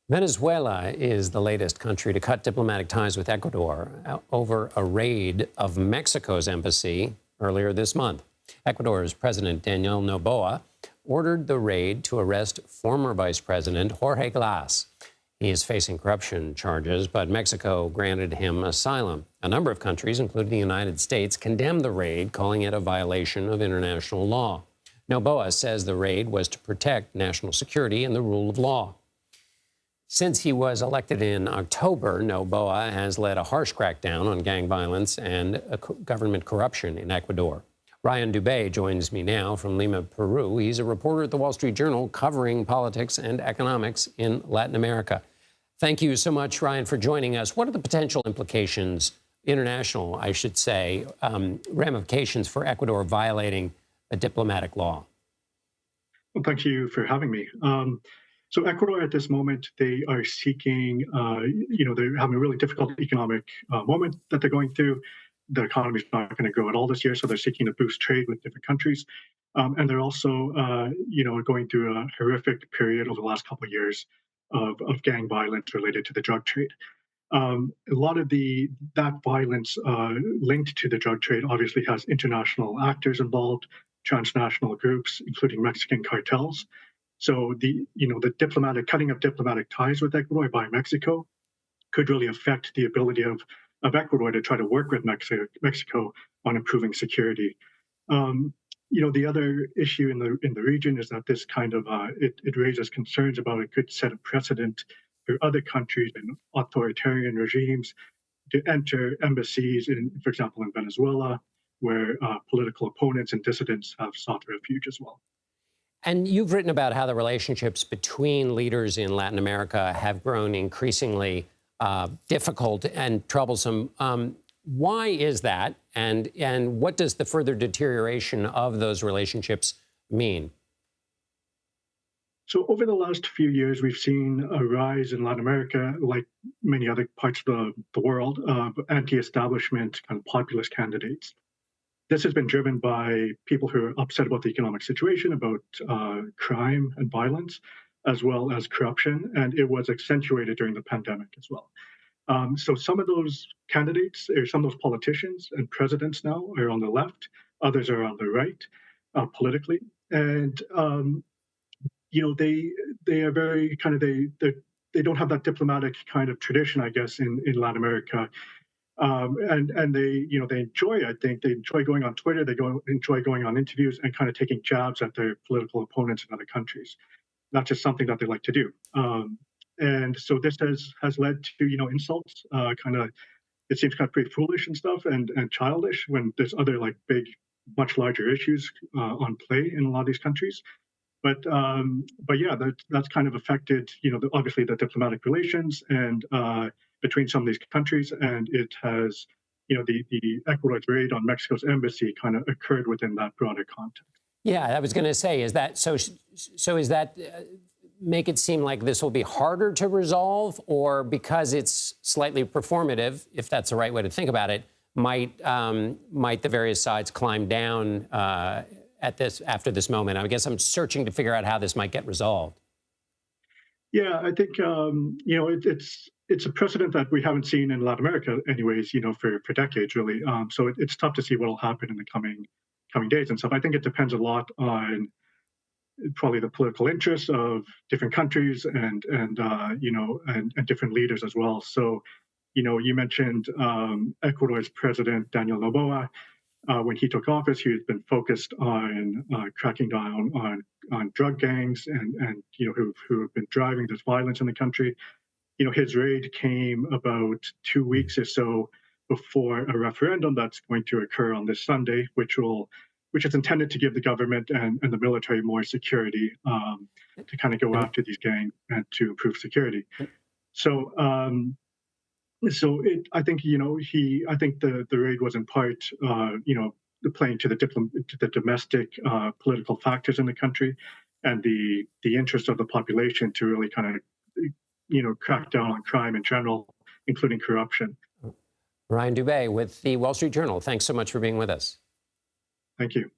Venezuela is the latest country to cut diplomatic ties with Ecuador over a raid of Mexico's embassy earlier this month. Ecuador's President Daniel Noboa ordered the raid to arrest former Vice President Jorge Glass. He is facing corruption charges, but Mexico granted him asylum. A number of countries, including the United States, condemned the raid, calling it a violation of international law. Noboa says the raid was to protect national security and the rule of law. Since he was elected in October, Noboa has led a harsh crackdown on gang violence and government corruption in Ecuador. Ryan Dubé joins me now from Lima, Peru. He's a reporter at the Wall Street Journal covering politics and economics in Latin America. Thank you so much, Ryan, for joining us. What are the potential implications, international, I should say, ramifications for Ecuador violating a diplomatic law? Well, thank you for having me. So Ecuador at this moment, they are seeking, they're having a really difficult economic moment that they're going through. The economy is not going to grow at all this year, so they're seeking to boost trade with different countries. And they're also, going through a horrific period over the last couple of years of gang violence related to the drug trade. A lot of that violence linked to the drug trade obviously has international actors involved, transnational groups, including Mexican cartels. So the cutting of diplomatic ties with Ecuador by Mexico could really affect the ability of Ecuador to try to work with Mexico on improving security. The other issue in the region is that this kind of it raises concerns about a good set of precedent for other countries and authoritarian regimes to enter embassies for example, in Venezuela, where political opponents and dissidents have sought refuge as well. And you've written about how the relationships between leaders in Latin America have grown increasingly difficult and troublesome. Why is that? And what does the further deterioration of those relationships mean? So over the last few years, we've seen a rise in Latin America, like many other parts of the world, of anti-establishment kind of populist candidates. This has been driven by people who are upset about the economic situation, about crime and violence, as well as corruption, and it was accentuated during the pandemic as well. So some of those candidates, or some of those politicians and presidents now are on the left, others are on the right politically, and they are very kind of they don't have that diplomatic kind of tradition, I guess, in Latin America. And they enjoy, I think, they enjoy going on Twitter, enjoy going on interviews and kind of taking jabs at their political opponents in other countries. That's just something that they like to do. And so this has led to, insults, it seems kind of pretty foolish and stuff and childish when there's other like big, much larger issues on play in a lot of these countries. But yeah, that's kind of affected, obviously the diplomatic relations and between some of these countries, and it has, the Ecuador's raid on Mexico's embassy kind of occurred within that broader context. Yeah, I was going to say, is that so? Is that make it seem like this will be harder to resolve, or because it's slightly performative, if that's the right way to think about it, might the various sides climb down after this moment? I guess I'm searching to figure out how this might get resolved. Yeah, I think it's a precedent that we haven't seen in Latin America, anyways. For decades, really. So it's tough to see what will happen in the coming days and stuff. I think it depends a lot on probably the political interests of different countries and different leaders as well. So, you mentioned Ecuador's President Daniel Noboa. When he took office, he had been focused on cracking down on drug gangs and who have been driving this violence in the country. His raid came about 2 weeks or so before a referendum that's going to occur on this Sunday, which is intended to give the government and the military more security to kind of go after these gangs and to improve security. So I think I think the raid was in part playing to the domestic political factors in the country and the interest of the population to really kind of crack down on crime in general, including corruption. Ryan Dubé with the Wall Street Journal. Thanks so much for being with us. Thank you.